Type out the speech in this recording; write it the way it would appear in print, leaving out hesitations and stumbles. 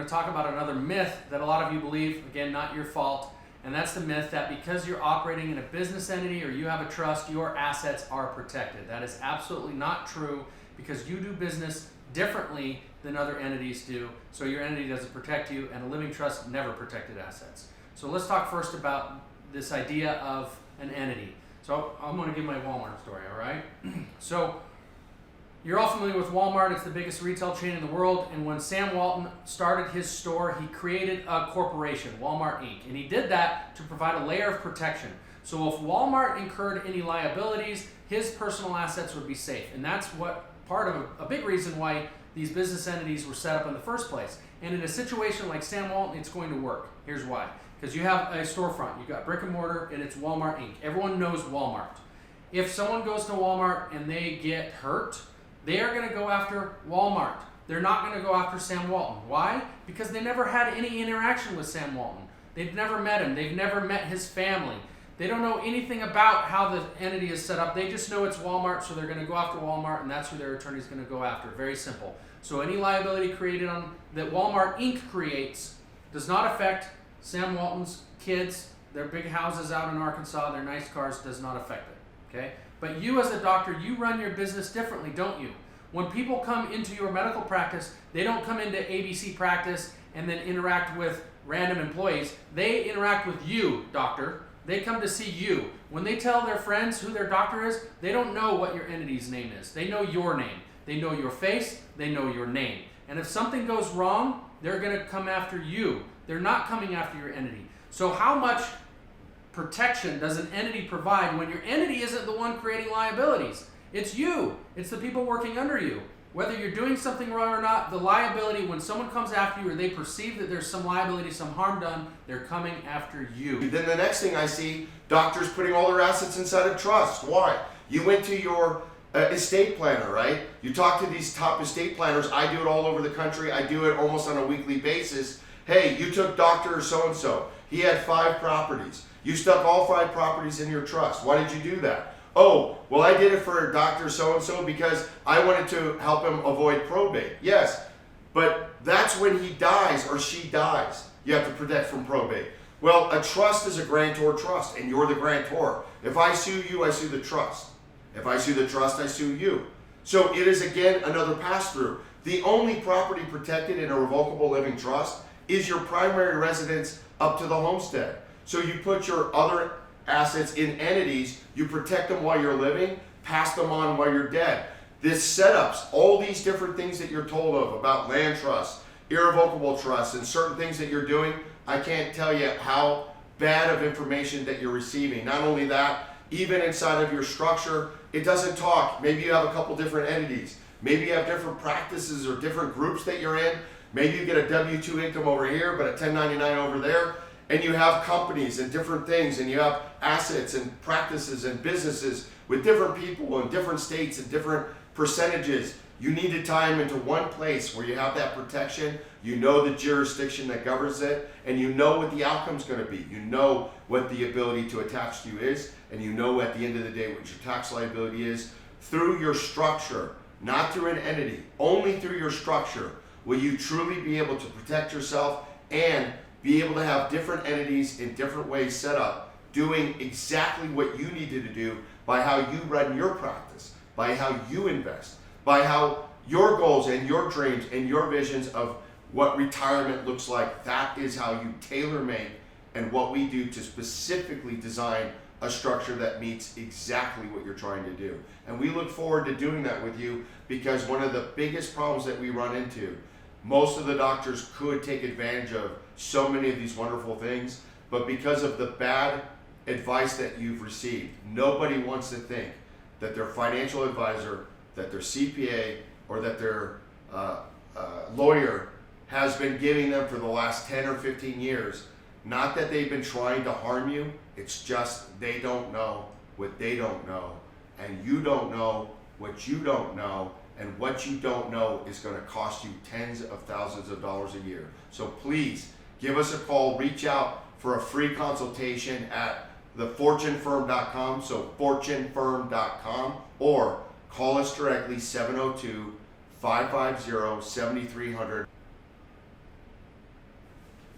to talk about another myth that a lot of you believe, again, not your fault, and that's the myth that because you're operating in a business entity or you have a trust, your assets are protected. That is absolutely not true because you do business differently than other entities do, so your entity doesn't protect you, and a living trust never protected assets. So let's talk first about this idea of an entity. So I'm going to give my Walmart story, all right? So you're all familiar with Walmart. It's the biggest retail chain in the world, and when Sam Walton started his store, he created a corporation, Walmart Inc., and he did that to provide a layer of protection. So if Walmart incurred any liabilities, his personal assets would be safe, and that's what part of a big reason why these business entities were set up in the first place. And in a situation like Sam Walton, it's going to work. Here's why. Because you have a storefront, you've got brick and mortar, and it's Walmart Inc. Everyone knows Walmart. If someone goes to Walmart and they get hurt, they are going to go after Walmart. They're not going to go after Sam Walton. Why? Because they never had any interaction with Sam Walton. They've never met him. They've never met his family. They don't know anything about how the entity is set up. They just know it's Walmart, so they're going to go after Walmart, and that's who their attorney is going to go after. Very simple. So any liability created that Walmart Inc. creates does not affect Sam Walton's kids, their big houses out in Arkansas, their nice cars, does not affect it. Okay? But you as a doctor, you run your business differently, don't you? When people come into your medical practice, they don't come into ABC practice and then interact with random employees. They interact with you, doctor. They come to see you. When they tell their friends who their doctor is, they don't know what your entity's name is. They know your name. They know your face. They know your name. And if something goes wrong, they're going to come after you. They're not coming after your entity. So how much protection does an entity provide when your entity isn't the one creating liabilities? It's you. It's the people working under you. Whether you're doing something wrong or not, the liability, when someone comes after you or they perceive that there's some liability, some harm done, they're coming after you. Then the next thing I see, doctors putting all their assets inside of trust. Why? You went to your estate planner, right? You talk to these top estate planners. I do it all over the country. I do it almost on a weekly basis. Hey, you took Dr. So-and-so. He had 5 properties. You stuck all 5 properties in your trust. Why did you do that? Oh, well, I did it for Dr. So-and-so because I wanted to help him avoid probate. Yes, but that's when he dies or she dies. You have to protect from probate. Well, a trust is a grantor trust, and you're the grantor. If I sue you, I sue the trust. If I sue the trust, I sue you. So it is, again, another pass-through. The only property protected in a revocable living trust is your primary residence up to the homestead. So you put your other assets in entities, you protect them while you're living, pass them on while you're dead. This setups, all these different things that you're told of about land trusts, irrevocable trusts, and certain things that you're doing, I can't tell you how bad of information that you're receiving. Not only that, even inside of your structure, it doesn't talk. Maybe you have a couple different entities. Maybe you have different practices or different groups that you're in. Maybe you get a W-2 income over here, but a 1099 over there. And you have companies and different things, and you have assets and practices and businesses with different people in different states and different percentages. You need to tie them into one place where you have that protection. You know the jurisdiction that governs it, and you know what the outcome's going to be. You know what the ability to attach to you is, and you know at the end of the day what your tax liability is. Through your structure, not through an entity, only through your structure will you truly be able to protect yourself and be able to have different entities in different ways set up, doing exactly what you needed to do by how you run your practice, by how you invest, by how your goals and your dreams and your visions of what retirement looks like. That is how you tailor-make and what we do to specifically design a structure that meets exactly what you're trying to do. And we look forward to doing that with you, because one of the biggest problems that we run into, most of the doctors could take advantage of so many of these wonderful things, but because of the bad advice that you've received, nobody wants to think that their financial advisor, that their CPA, or that their lawyer has been giving them for the last 10 or 15 years. Not that they've been trying to harm you, it's just they don't know what they don't know, and you don't know what you don't know, and what you don't know is going to cost you tens of thousands of dollars a year. So please give us a call, reach out for a free consultation at thefortunefirm.com, so fortunefirm.com, or call us directly 702-550-7300.